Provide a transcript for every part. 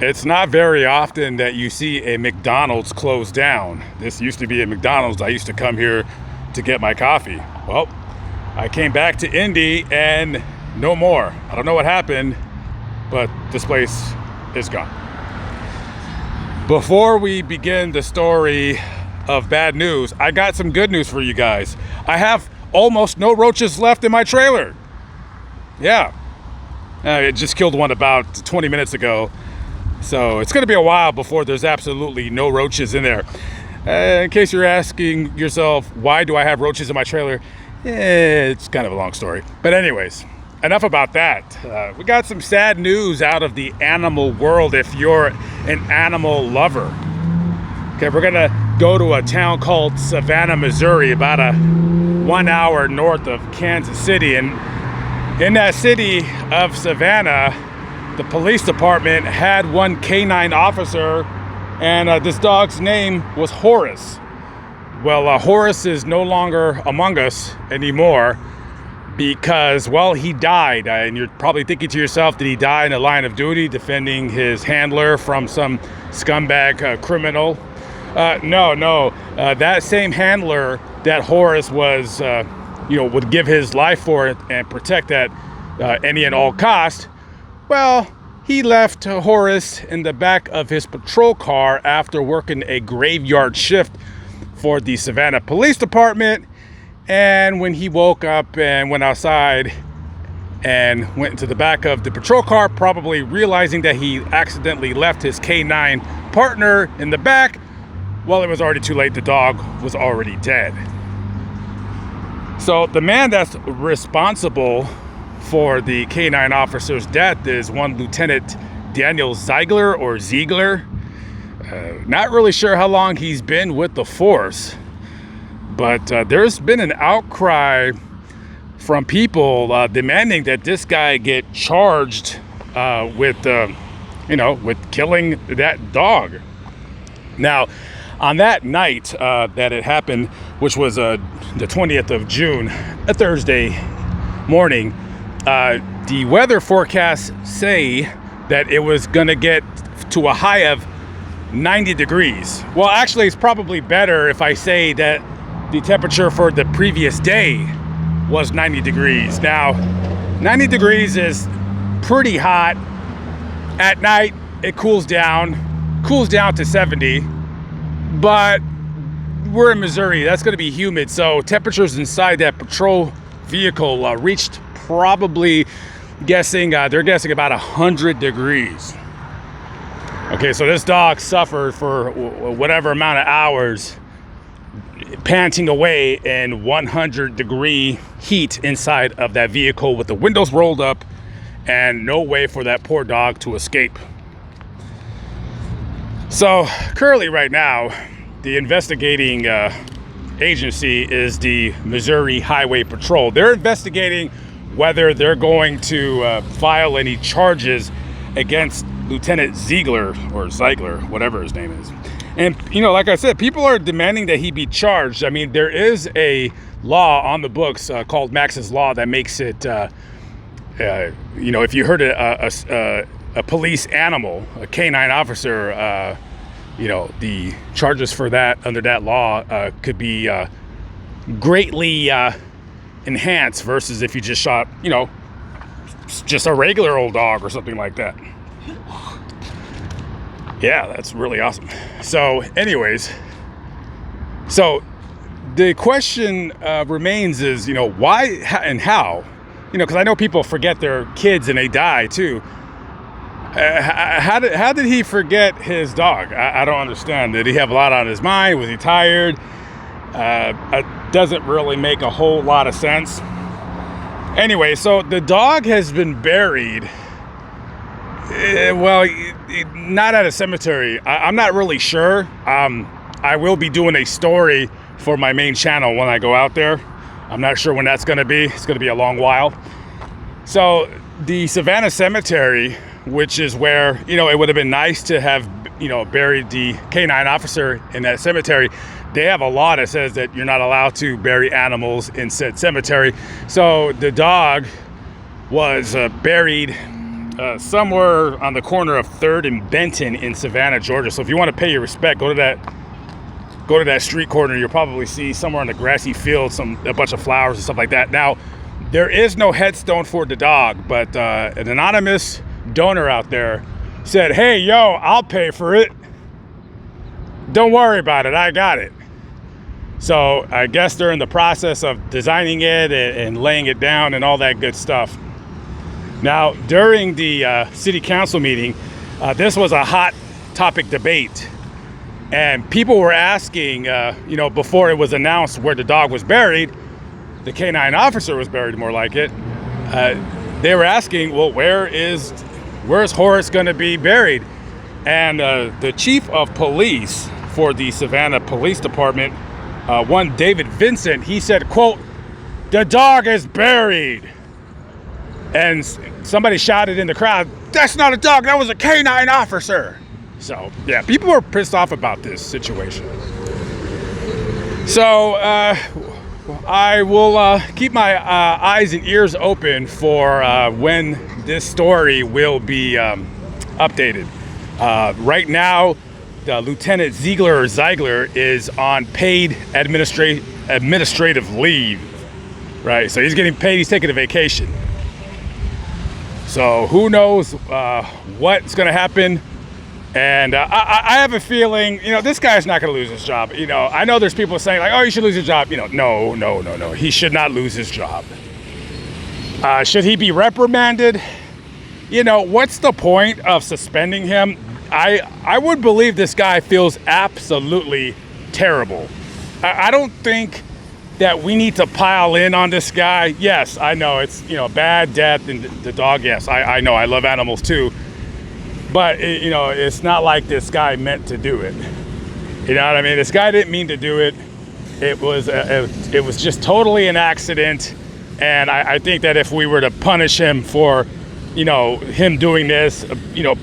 It's not very often that you see a McDonald's closed down. This used to be a McDonald's. I used to come here to get my coffee. Well, I came back to Indy and no more. I don't know what happened, but this place is gone. Before we begin the story of bad news, I got some good news for you guys. I have almost no roaches left in my trailer. Yeah. It just killed one about 20 minutes ago. So it's going to be a while before there's absolutely no roaches in there. In case you're asking yourself, why do I have roaches in my trailer? It's kind of a long story. But anyways, enough about that. We got some sad news out of the animal world if you're an animal lover. Okay, we're going to go to a town called Savannah, Missouri, about 1 hour north of Kansas City. And in that city of Savannah, the police department had one canine officer, and this dog's name was Horace. Well, Horace is no longer among us anymore because, well, he died. And you're probably thinking to yourself, did he die in the line of duty defending his handler from some scumbag criminal? No. That same handler that Horace was, would give his life for it and protect at any and all cost. Well, he left Horace in the back of his patrol car after working a graveyard shift for the Savannah Police Department. And when he woke up and went outside and went into the back of the patrol car, probably realizing that he accidentally left his canine partner in the back, well, it was already too late. The dog was already dead. So the man that's responsible for the canine officer's death is one Lieutenant Daniel Ziegler or Ziegler. Not really sure how long he's been with the force, but there's been an outcry from people demanding that this guy get charged with killing that dog. Now, on that night that it happened, which was the 20th of June, a Thursday morning, the weather forecasts say that it was going to get to a high of 90 degrees. Well, actually, it's probably better if I say that the temperature for the previous day was 90 degrees. Now, 90 degrees is pretty hot. At night, it cools down to 70. But we're in Missouri. That's going to be humid. So temperatures inside that patrol vehicle reached probably they're guessing about 100 degrees. Okay, so this dog suffered for whatever amount of hours panting away in 100-degree heat inside of that vehicle with the windows rolled up and no way for that poor dog to escape. So currently right now, the investigating agency is the Missouri Highway Patrol. They're investigating whether they're going to file any charges against Lieutenant Ziegler or Ziegler, whatever his name is. And, like I said, people are demanding that he be charged. I mean, there is a law on the books called Max's Law that makes it, if you hurt a police animal, a canine officer, the charges for that under that law could be greatly enhanced versus if you just shot, just a regular old dog or something like that. Yeah, that's really awesome. So anyways, the question remains is, why and how? Because I know people forget their kids and they die too. How did he forget his dog? I don't understand. Did he have a lot on his mind? Was he tired? It doesn't really make a whole lot of sense. Anyway, so the dog has been buried. Not at a cemetery. I'm not really sure. I will be doing a story for my main channel when I go out there. I'm not sure when that's going to be. It's going to be a long while. So the Savannah Cemetery, which is where, it would have been nice to have, buried the canine officer in that cemetery. They have a law that says that you're not allowed to bury animals in said cemetery. So the dog was buried somewhere on the corner of 3rd and Benton in Savannah, Georgia. So if you want to pay your respect, go to that street corner. You'll probably see somewhere on the grassy field a bunch of flowers and stuff like that. Now, there is no headstone for the dog, but an anonymous donor out there said, "Hey, yo, I'll pay for it. Don't worry about it. I got it." So I guess they're in the process of designing it and laying it down and all that good stuff. Now, during the city council meeting, this was a hot topic debate. And people were asking, before it was announced where the dog was buried, the canine officer was buried, more like it. They were asking, well, where's Horace going to be buried? And the chief of police for the Savannah Police Department, one David Vincent, he said, quote, "The dog is buried." And somebody shouted in the crowd, "That's not a dog, that was a canine officer." So, yeah, people were pissed off about this situation. So, I will keep my eyes and ears open for when this story will be updated. Right now, Lieutenant Ziegler is on paid administrative leave, right? So he's getting paid, he's taking a vacation. So who knows what's going to happen. And I have a feeling, this guy's not going to lose his job. I know there's people saying like, "Oh, you should lose your job." No. He should not lose his job. Should he be reprimanded? What's the point of suspending him? I would believe this guy feels absolutely terrible. I don't think that we need to pile in on this guy. Yes, I know it's, bad death and the dog. Yes, I know. I love animals too. But, it's not like this guy meant to do it. You know what I mean? This guy didn't mean to do it. It was just totally an accident. And I think that if we were to punish him for, him doing this,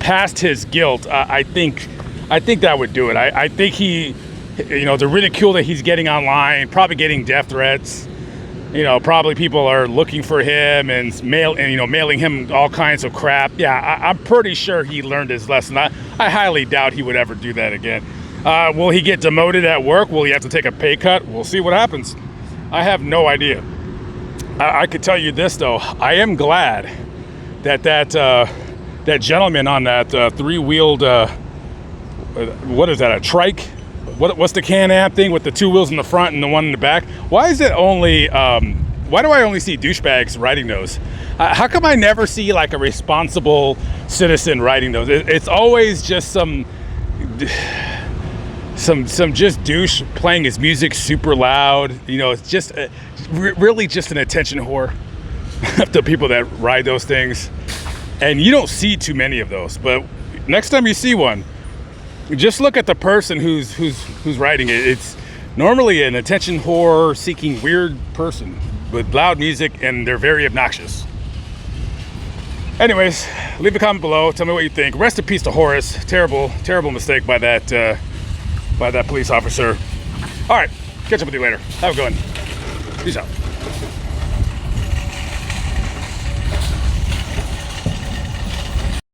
past his guilt, I think that would do it. I think he, the ridicule that he's getting online, probably getting death threats. Probably people are looking for him and mailing him all kinds of crap. Yeah, I'm pretty sure he learned his lesson. I highly doubt he would ever do that again. Will he get demoted at work? Will he have to take a pay cut? We'll see what happens. I have no idea. I could tell you this though. I am glad that gentleman on that three-wheeled, what is that? A trike? What's the Can-Am thing with the two wheels in the front and the one in the back? Why is it only, why do I only see douchebags riding those? How come I never see like a responsible citizen riding those? It's always just some just douche playing his music super loud. It's just really just an attention whore. The people that ride those things. And you don't see too many of those, but next time you see one, just look at the person who's riding it. It's normally an attention whore seeking weird person with loud music, and they're very obnoxious. Anyways, leave a comment below. Tell me what you think. Rest in peace to Horace. Terrible mistake by that police officer. All right, catch up with you later. Have a good one. Peace out.